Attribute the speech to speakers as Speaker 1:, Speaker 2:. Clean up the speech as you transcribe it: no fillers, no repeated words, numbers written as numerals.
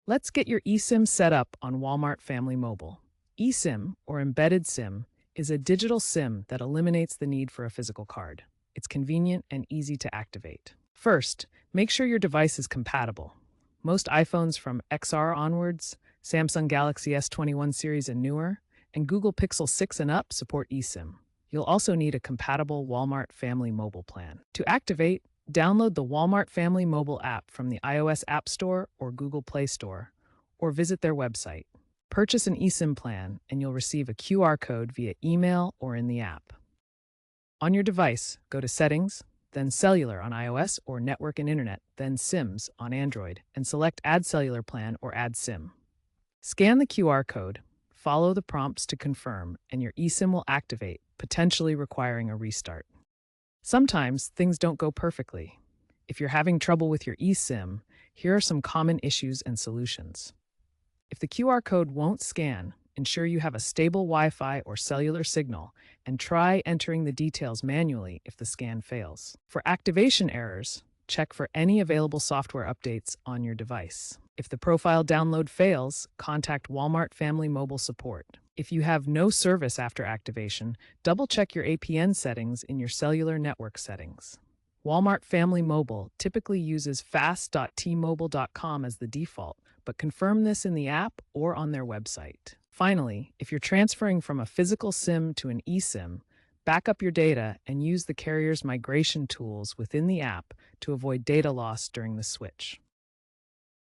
Speaker 1: Let's get your eSIM set up on Walmart Family Mobile. eSIM, or embedded SIM, is a digital SIM that eliminates the need for a physical card. It's convenient and easy to activate. First, make sure your device is compatible. Most iPhones from XR onwards, Samsung Galaxy S21 series and newer, and Google Pixel 6 and up support eSIM. You'll also need a compatible Walmart Family Mobile plan. To activate, download the Walmart Family Mobile app from the iOS App Store or Google Play Store, or visit their website. Purchase an eSIM plan, and you'll receive a QR code via email or in the app. On your device, go to Settings, then Cellular on iOS or Network and Internet, then SIMs on Android, and select Add Cellular Plan or Add SIM. Scan the QR code, follow the prompts to confirm, and your eSIM will activate, potentially requiring a restart. Sometimes things don't go perfectly. If you're having trouble with your eSIM, here are some common issues and solutions. If the QR code won't scan, ensure you have a stable Wi-Fi or cellular signal, and try entering the details manually if the scan fails. For activation errors, check for any available software updates on your device. If the profile download fails, contact Walmart Family Mobile Support. If you have no service after activation, double-check your APN settings in your cellular network settings. Walmart Family Mobile typically uses fast.tmobile.com as the default, but confirm this in the app or on their website. Finally, if you're transferring from a physical SIM to an eSIM, back up your data and use the carrier's migration tools within the app to avoid data loss during the switch.